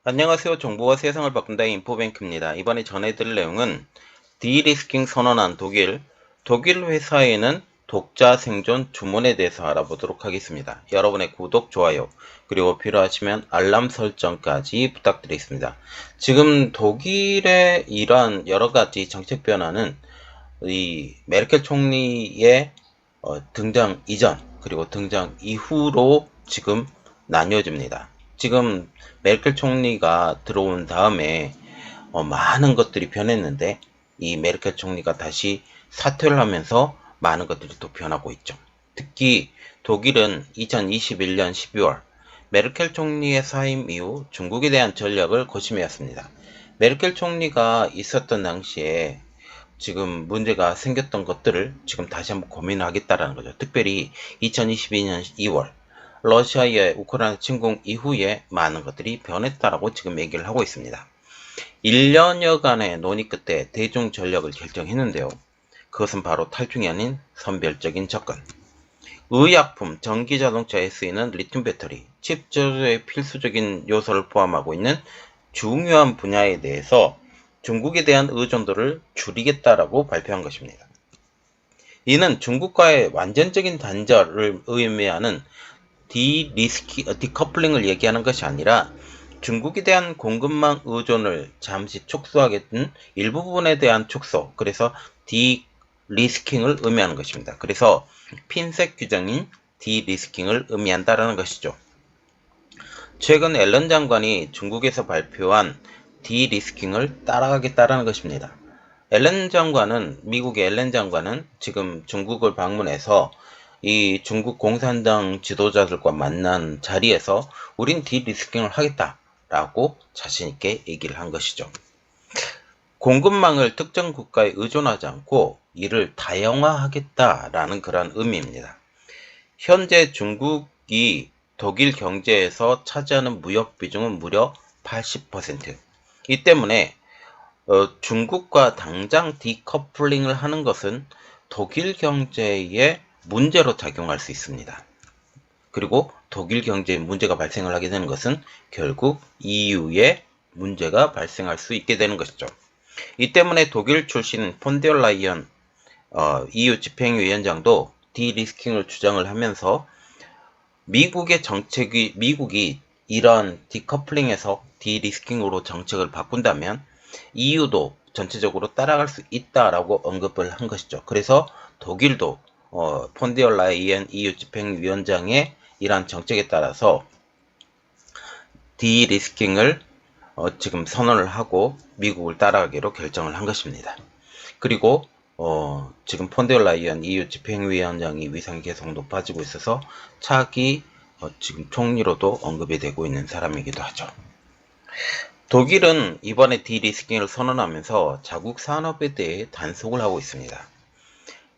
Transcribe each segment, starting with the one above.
안녕하세요. 정보와 세상을 바꾼다 인포뱅크입니다. 이번에 전해드릴 내용은 디리스킹 선언한 독일 회사에는 독자 생존 주문에 대해서 알아보도록 하겠습니다. 여러분의 구독, 좋아요, 그리고 필요하시면 알람 설정까지 부탁드리겠습니다. 지금 독일의 이러한 여러가지 정책 변화는 이 메르켈 총리의 등장 이전 그리고 등장 이후로 지금 나뉘어집니다. 지금 메르켈 총리가 들어온 다음에 많은 것들이 변했는데 이 메르켈 총리가 다시 사퇴를 하면서 많은 것들이 또 변하고 있죠. 특히 독일은 2021년 12월 메르켈 총리의 사임 이후 중국에 대한 전략을 고심해왔습니다. 메르켈 총리가 있었던 당시에 지금 문제가 생겼던 것들을 지금 다시 한번 고민하겠다라는 거죠. 특별히 2022년 2월 러시아의 우크라이나 침공 이후에 많은 것들이 변했다라고 지금 얘기를 하고 있습니다. 1년여간의 논의 끝에 대중 전략을 결정했는데요. 그것은 바로 탈중이 아닌 선별적인 접근. 의약품, 전기자동차에 쓰이는 리튬 배터리, 칩 제조에 필수적인 요소를 포함하고 있는 중요한 분야에 대해서 중국에 대한 의존도를 줄이겠다라고 발표한 것입니다. 이는 중국과의 완전적인 단절을 의미하는 디커플링을 얘기하는 것이 아니라 중국에 대한 공급망 의존을 잠시 축소하겠다는 일부분에 대한 축소, 그래서 디리스킹을 의미하는 것입니다. 그래서 핀셋 규정인 디리스킹을 의미한다라는 것이죠. 최근 앨런 장관이 중국에서 발표한 디리스킹을 따라가겠다라는 것입니다. 미국의 앨런 장관은 지금 중국을 방문해서 이 중국 공산당 지도자들과 만난 자리에서 우린 디리스킹을 하겠다라고 자신있게 얘기를 한 것이죠. 공급망을 특정 국가에 의존하지 않고 이를 다양화하겠다라는 그런 의미입니다. 현재 중국이 독일 경제에서 차지하는 무역 비중은 무려 80%. 이 때문에 중국과 당장 디커플링을 하는 것은 독일 경제에 문제로 작용할 수 있습니다. 그리고 독일 경제에 문제가 발생을 하게 되는 것은 결국 EU에 문제가 발생할 수 있게 되는 것이죠. 이 때문에 독일 출신 폰데어 라이언 EU 집행위원장도 디리스킹을 주장을 하면서 미국이 이런 디커플링에서 디리스킹으로 정책을 바꾼다면 EU도 전체적으로 따라갈 수 있다라고 언급을 한 것이죠. 그래서 독일도 폰데어 라이엔 EU 집행위원장의 이러한 정책에 따라서 디리스킹을 지금 선언을 하고 미국을 따라가기로 결정을 한 것입니다. 그리고 지금 폰데어 라이언 EU 집행위원장이 위상이 계속 높아지고 있어서 차기 지금 총리로도 언급이 되고 있는 사람이기도 하죠. 독일은 이번에 디리스킹을 선언하면서 자국 산업에 대해 단속을 하고 있습니다.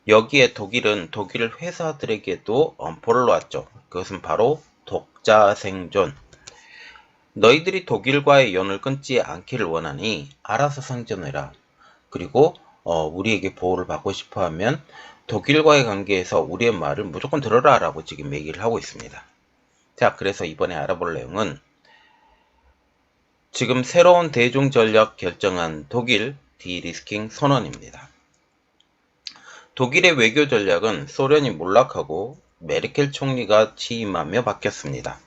여기에 독일은 독일 회사들에게도 엄포를 놓았죠. 그것은 바로 독자 생존. 너희들이 독일과의 연을 끊지 않기를 원하니 알아서 생존해라. 그리고 우리에게 보호를 받고 싶어하면 독일과의 관계에서 우리의 말을 무조건 들어라 라고 지금 얘기를 하고 있습니다. 자, 그래서 이번에 알아볼 내용은 지금 새로운 대중 전략 결정한 독일 디리스킹 선언입니다. 독일의 외교 전략은 소련이 몰락하고 메르켈 총리가 취임하며 바뀌었습니다.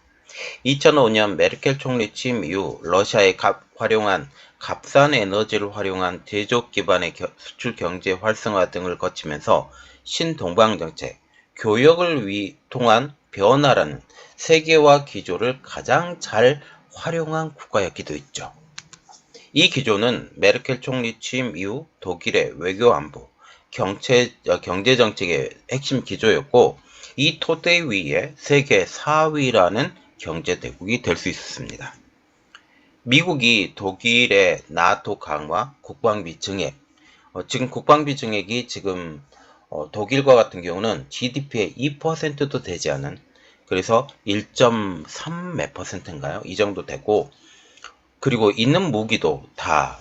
2005년 메르켈 총리 취임 이후 러시아에 활용한 값싼 에너지를 활용한 제조업 기반의 수출 경제 활성화 등을 거치면서 신동방정책, 교역을 통한 변화라는 세계화 기조를 가장 잘 활용한 국가였기도 했죠. 이 기조는 메르켈 총리 취임 이후 독일의 외교 안보, 경제정책의 핵심 기조였고 이 토대 위에 세계 4위라는 경제대국이 될 수 있었습니다. 미국이 독일의 나토 강화, 국방비 증액, 지금 국방비 증액이 지금 독일과 같은 경우는 GDP의 2%도 되지 않은, 그래서 1.3 몇 %인가요? 이 정도 되고, 그리고 있는 무기도 다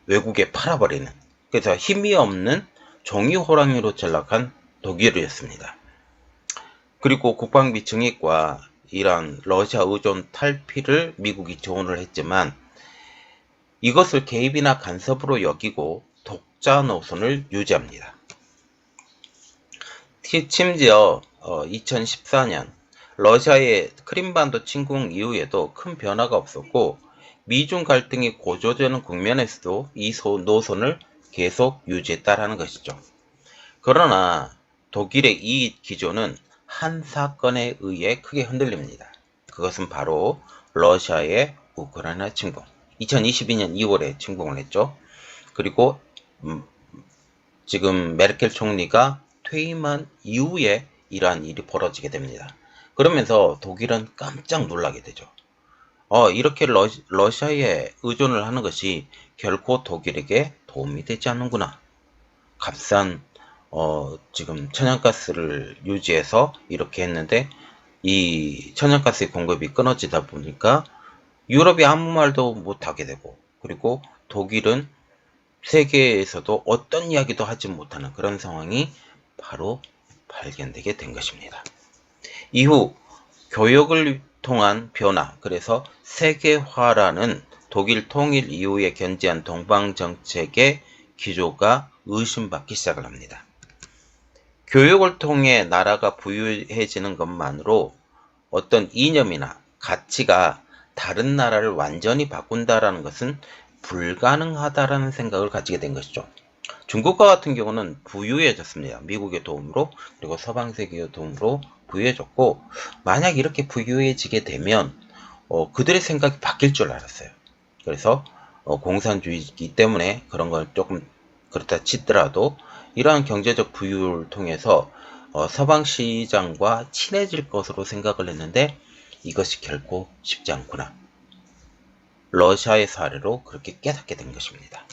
외국에 팔아버리는, 그래서 힘이 없는 종이 호랑이로 전락한 독일이었습니다. 그리고 국방비 증액과 이란 러시아 의존 탈피를 미국이 조언을 했지만 이것을 개입이나 간섭으로 여기고 독자 노선을 유지합니다. 심지어 2014년 러시아의 크림반도 침공 이후에도 큰 변화가 없었고 미중 갈등이 고조되는 국면에서도 이 노선을 계속 유지했다라는 것이죠. 그러나 독일의 이 기조는 한 사건에 의해 크게 흔들립니다. 그것은 바로 러시아의 우크라이나 침공. 2022년 2월에 침공을 했죠. 그리고 지금 메르켈 총리가 퇴임한 이후에 이러한 일이 벌어지게 됩니다. 그러면서 독일은 깜짝 놀라게 되죠. 이렇게 러시아에 의존을 하는 것이 결코 독일에게 도움이 되지 않는구나. 값싼 지금 천연가스를 유지해서 이렇게 했는데 이 천연가스의 공급이 끊어지다 보니까 유럽이 아무 말도 못하게 되고, 그리고 독일은 세계에서도 어떤 이야기도 하지 못하는 그런 상황이 바로 발견되게 된 것입니다. 이후 교역을 통한 변화, 그래서 세계화라는 독일 통일 이후에 견지한 동방정책의 기조가 의심받기 시작을 합니다. 교육을 통해 나라가 부유해지는 것만으로 어떤 이념이나 가치가 다른 나라를 완전히 바꾼다라는 것은 불가능하다라는 생각을 가지게 된 것이죠. 중국과 같은 경우는 부유해졌습니다. 미국의 도움으로, 그리고 서방 세계의 도움으로 부유해졌고, 만약 이렇게 부유해지게 되면 그들의 생각이 바뀔 줄 알았어요. 그래서 공산주의이기 때문에 그런 걸 조금 그렇다 치더라도 이러한 경제적 부유를 통해서 서방 시장과 친해질 것으로 생각을 했는데 이것이 결코 쉽지 않구나. 러시아의 사례로 그렇게 깨닫게 된 것입니다.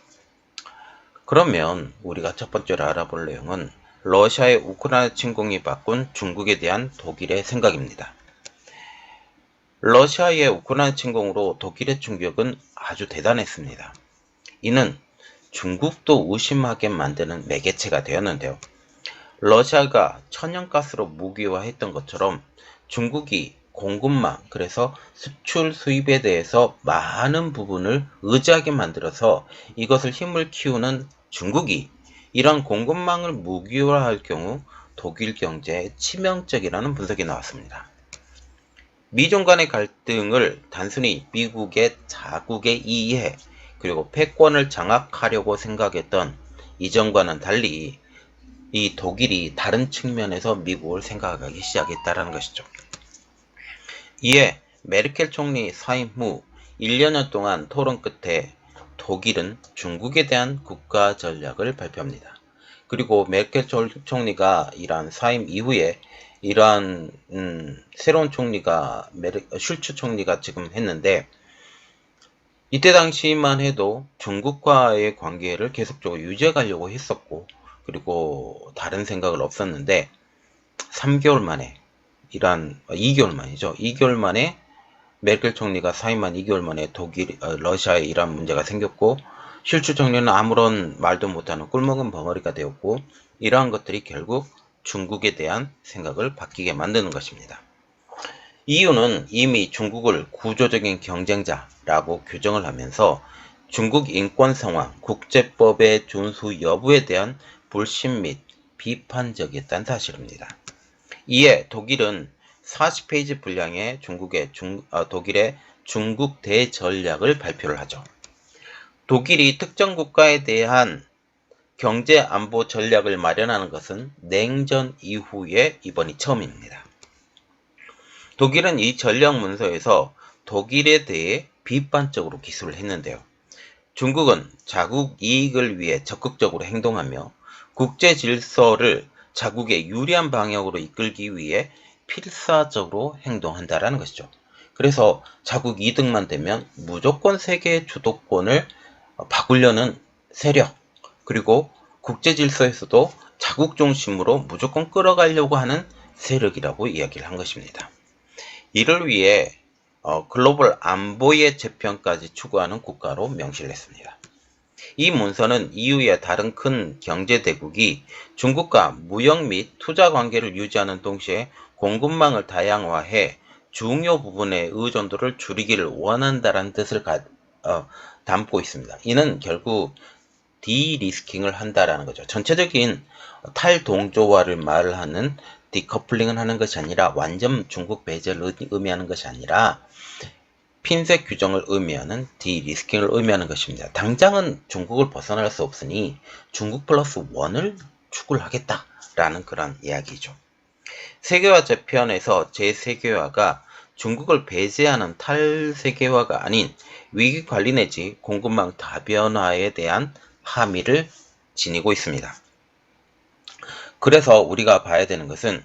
그러면 우리가 첫 번째로 알아볼 내용은 러시아의 우크라이나 침공이 바꾼 중국에 대한 독일의 생각입니다. 러시아의 우크라이나 침공으로 독일의 충격은 아주 대단했습니다. 이는 중국도 의심하게 만드는 매개체가 되었는데요. 러시아가 천연가스로 무기화했던 것처럼 중국이 공급망, 그래서 수출 수입에 대해서 많은 부분을 의지하게 만들어서 이것을 힘을 키우는 중국이 이런 공급망을 무기화할 경우 독일 경제에 치명적이라는 분석이 나왔습니다. 미중 간의 갈등을 단순히 미국의 자국의 이해, 그리고 패권을 장악하려고 생각했던 이전과는 달리 이 독일이 다른 측면에서 미국을 생각하기 시작했다는 것이죠. 이에 메르켈 총리 사임 후 1년여 동안 토론 끝에 독일은 중국에 대한 국가 전략을 발표합니다. 그리고 메르켈 총리가 이러한 사임 이후에 이러한 새로운 총리가 슐츠 총리가 지금 했는데 이때 당시만 해도 중국과의 관계를 계속적으로 유지해 가려고 했었고, 그리고 다른 생각은 없었는데 3개월 만에 2개월 만이죠. 2개월 만에 메르켈 총리가 사임한 2개월 만에 러시아에 이러한 문제가 생겼고, 슐츠 총리는 아무런 말도 못하는 꿀먹은 벙어리가 되었고, 이러한 것들이 결국 중국에 대한 생각을 바뀌게 만드는 것입니다. 이유는 이미 중국을 구조적인 경쟁자라고 규정을 하면서 중국 인권 상황, 국제법의 준수 여부에 대한 불신 및 비판적이었다는 사실입니다. 이에 독일은 40페이지 분량의 독일의 중국 대전략을 발표를 하죠. 독일이 특정 국가에 대한 경제 안보 전략을 마련하는 것은 냉전 이후에 이번이 처음입니다. 독일은 이 전략 문서에서 독일에 대해 비판적으로 기술을 했는데요. 중국은 자국 이익을 위해 적극적으로 행동하며 국제 질서를 자국의 유리한 방향으로 이끌기 위해 필사적으로 행동한다라는 것이죠. 그래서 자국 이득만 되면 무조건 세계의 주도권을 바꾸려는 세력, 그리고 국제 질서에서도 자국 중심으로 무조건 끌어가려고 하는 세력이라고 이야기를 한 것입니다. 이를 위해 글로벌 안보의 재편까지 추구하는 국가로 명시를 했습니다. 이 문서는 EU의 다른 큰 경제대국이 중국과 무역 및 투자 관계를 유지하는 동시에 공급망을 다양화해 중요 부분의 의존도를 줄이기를 원한다는 뜻을 담고 있습니다. 이는 결국 디리스킹을 한다라는 거죠. 전체적인 탈동조화를 말하는 디커플링을 하는 것이 아니라 완전 중국 배제를 의미하는 것이 아니라 핀셋 규정을 의미하는 디리스킹을 의미하는 것입니다. 당장은 중국을 벗어날 수 없으니 중국 플러스 원을 추구하겠다라는 그런 이야기죠. 세계화 재편에서 제3계화가 중국을 배제하는 탈세계화가 아닌 위기관리 내지 공급망 다변화에 대한 함의를 지니고 있습니다. 그래서 우리가 봐야 되는 것은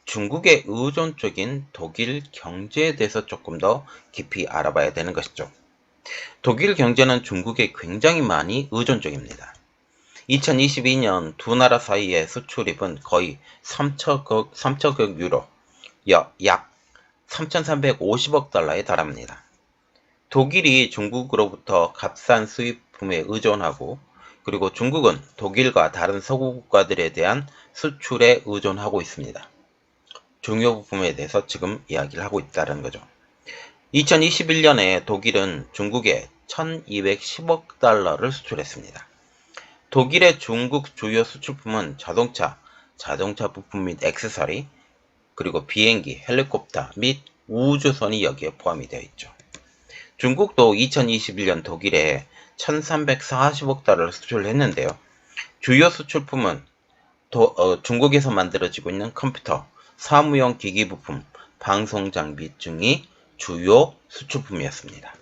중국의 의존적인 독일 경제에 대해서 조금 더 깊이 알아봐야 되는 것이죠. 독일 경제는 중국에 굉장히 많이 의존적입니다. 2022년 두 나라 사이의 수출입은 거의 3천억 유로, 약 3,350억 달러에 달합니다. 독일이 중국으로부터 값싼 수입품에 의존하고 그리고 중국은 독일과 다른 서구 국가들에 대한 수출에 의존하고 있습니다. 중요 부품에 대해서 지금 이야기를 하고 있다는 거죠. 2021년에 독일은 중국에 1210억 달러를 수출했습니다. 독일의 중국 주요 수출품은 자동차 부품 및 액세서리, 그리고 비행기, 헬리콥터 및 우주선이 여기에 포함이 되어 있죠. 중국도 2021년 독일에 1340억 달러를 수출을 했는데요. 주요 수출품은 중국에서 만들어지고 있는 컴퓨터, 사무용 기기 부품, 방송 장비 등이 주요 수출품이었습니다.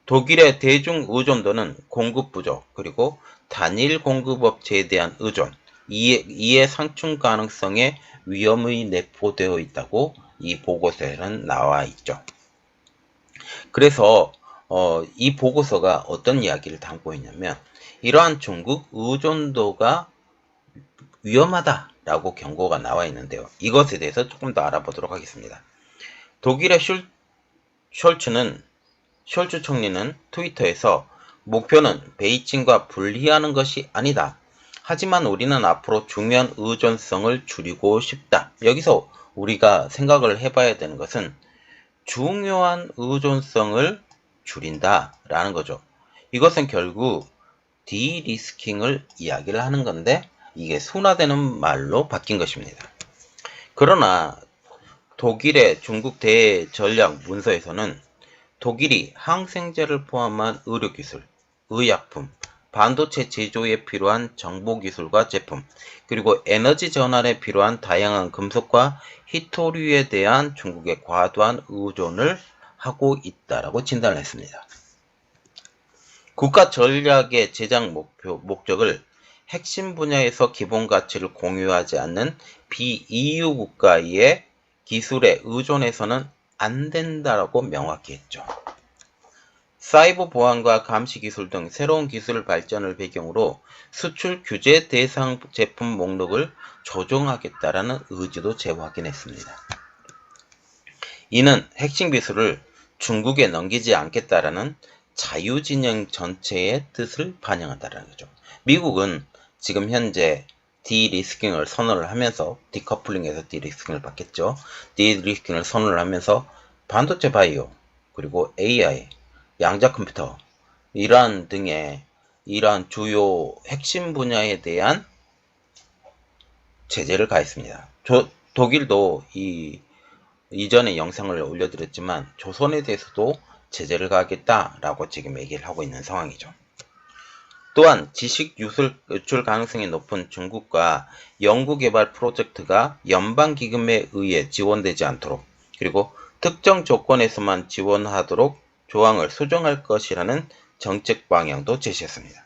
독일의 대중 의존도는 공급 부족, 그리고 단일 공급업체에 대한 의존, 이의 상충 가능성의 위험이 내포되어 있다고 이 보고서에는 나와 있죠. 그래서 이 보고서가 어떤 이야기를 담고 있냐면 이러한 중국 의존도가 위험하다라고 경고가 나와 있는데요. 이것에 대해서 조금 더 알아보도록 하겠습니다. 독일의 숄츠 총리는 트위터에서 목표는 베이징과 분리하는 것이 아니다. 하지만 우리는 앞으로 중요한 의존성을 줄이고 싶다. 여기서 우리가 생각을 해봐야 되는 것은 중요한 의존성을 줄인다라는 거죠. 이것은 결국 디리스킹을 이야기를 하는 건데 이게 순화되는 말로 바뀐 것입니다. 그러나 독일의 중국 대전략 문서에서는 독일이 항생제를 포함한 의료기술, 의약품, 반도체 제조에 필요한 정보기술과 제품, 그리고 에너지 전환에 필요한 다양한 금속과 희토류에 대한 중국의 과도한 의존을 하고 있다라고 진단을 했습니다. 국가 전략의 제작 목적을 핵심 분야에서 기본 가치를 공유하지 않는 비EU 국가의 기술에 의존해서는 안 된다라고 명확히 했죠. 사이버 보안과 감시 기술 등 새로운 기술 발전을 배경으로 수출 규제 대상 제품 목록을 조정하겠다라는 의지도 재확인했습니다. 이는 핵심 기술을 중국에 넘기지 않겠다라는 자유진영 전체의 뜻을 반영한다는 거죠. 미국은 지금 현재 디리스킹을 선언을 하면서 디커플링에서 디리스킹을 받겠죠. 디리스킹을 선언을 하면서 반도체 바이오, 그리고 AI, 양자 컴퓨터 이러한 등의 이러한 주요 핵심 분야에 대한 제재를 가했습니다. 독일도 이전에 영상을 올려드렸지만 조선에 대해서도 제재를 가하겠다라고 지금 얘기를 하고 있는 상황이죠. 또한 지식 유출 가능성이 높은 중국과 연구개발 프로젝트가 연방기금에 의해 지원되지 않도록 그리고 특정 조건에서만 지원하도록 조항을 수정할 것이라는 정책 방향도 제시했습니다.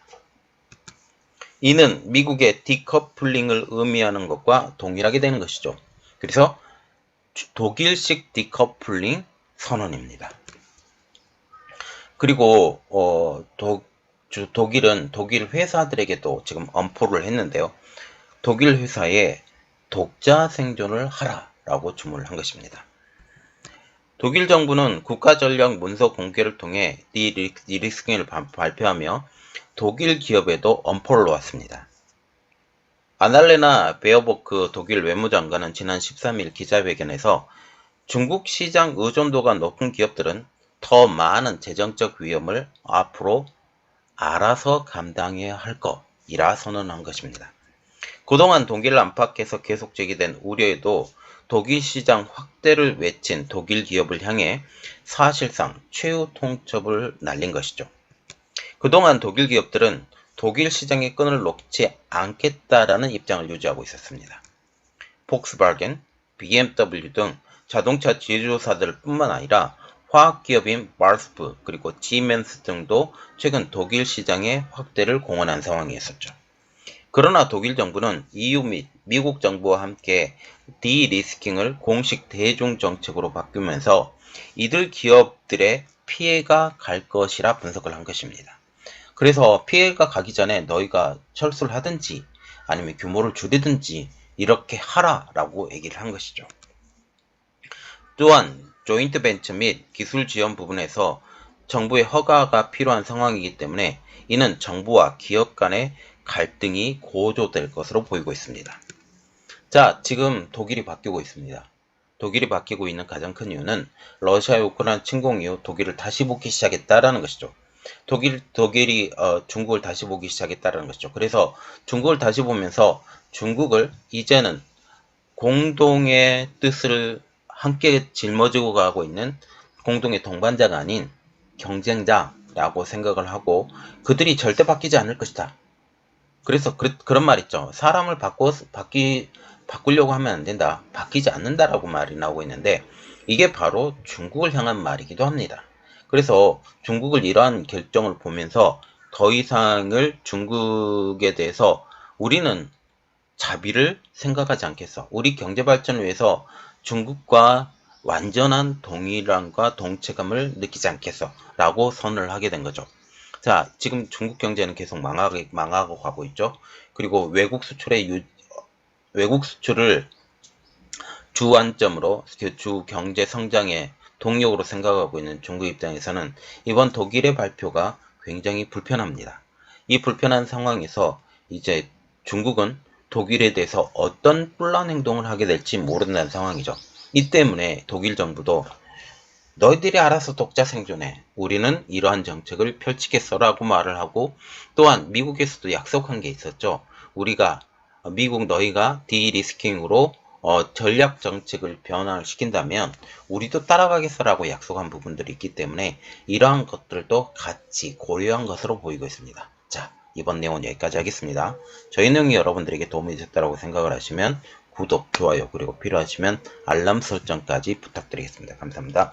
이는 미국의 디커플링을 의미하는 것과 동일하게 되는 것이죠. 그래서 독일식 디커플링 선언입니다. 그리고 독일은 독일 회사들에게도 지금 엄포를 했는데요. 독일 회사에 독자 생존을 하라라고 주문을 한 것입니다. 독일 정부는 국가전략 문서 공개를 통해 디리스킹을 발표하며 독일 기업에도 엄포를 놓았습니다. 아날레나 베어보크 독일 외무장관은 지난 13일 기자회견에서 중국 시장 의존도가 높은 기업들은 더 많은 재정적 위험을 앞으로 알아서 감당해야 할 것이라 선언한 것입니다. 그동안 독일 안팎에서 계속 제기된 우려에도 독일 시장 확대를 외친 독일 기업을 향해 사실상 최후 통첩을 날린 것이죠. 그동안 독일 기업들은 독일 시장의 끈을 놓지 않겠다라는 입장을 유지하고 있었습니다. 폭스바겐, BMW 등 자동차 제조사들 뿐만 아니라 화학기업인 바스프 그리고 시멘스 등도 최근 독일 시장의 확대를 공언한 상황이었었죠. 그러나 독일 정부는 EU 및 미국 정부와 함께 디리스킹을 공식 대중 정책으로 바꾸면서 이들 기업들의 피해가 갈 것이라 분석을 한 것입니다. 그래서 피해가 가기 전에 너희가 철수를 하든지 아니면 규모를 줄이든지 이렇게 하라라고 얘기를 한 것이죠. 또한 조인트 벤처 및 기술 지원 부분에서 정부의 허가가 필요한 상황이기 때문에 이는 정부와 기업 간의 갈등이 고조될 것으로 보이고 있습니다. 자, 지금 독일이 바뀌고 있습니다. 독일이 바뀌고 있는 가장 큰 이유는 러시아의 우크라이나 침공 이후 독일을 다시 보기 시작했다라는 것이죠. 독일이 중국을 다시 보기 시작했다라는 것이죠. 그래서 중국을 다시 보면서 중국을 이제는 공동의 뜻을 함께 짊어지고 가고 있는 공동의 동반자가 아닌 경쟁자라고 생각을 하고 그들이 절대 바뀌지 않을 것이다. 그래서 그런 말 있죠. 사람을 바꾸려고 하면 안 된다. 바뀌지 않는다라고 말이 나오고 있는데 이게 바로 중국을 향한 말이기도 합니다. 그래서 중국을 이러한 결정을 보면서 더 이상을 중국에 대해서 우리는 자비를 생각하지 않겠어. 우리 경제 발전을 위해서 중국과 완전한 동일함과 동체감을 느끼지 않겠어. 라고 선언을 하게 된 거죠. 자, 지금 중국 경제는 계속 망하고 가고 있죠. 그리고 외국 수출을 주안점으로 주 경제 성장의 동력으로 생각하고 있는 중국 입장에서는 이번 독일의 발표가 굉장히 불편합니다. 이 불편한 상황에서 이제 중국은 독일에 대해서 어떤 혼란 행동을 하게 될지 모른다는 상황이죠. 이 때문에 독일 정부도 너희들이 알아서 독자 생존해. 우리는 이러한 정책을 펼치겠어라고 말을 하고 또한 미국에서도 약속한 게 있었죠. 우리가 미국 너희가 디리스킹으로 전략 정책을 변화를 시킨다면 우리도 따라가겠어라고 약속한 부분들이 있기 때문에 이러한 것들도 같이 고려한 것으로 보이고 있습니다. 자, 이번 내용은 여기까지 하겠습니다. 저희 내용이 여러분들에게 도움이 됐다고 생각을 하시면 구독, 좋아요, 그리고 필요하시면 알람 설정까지 부탁드리겠습니다. 감사합니다.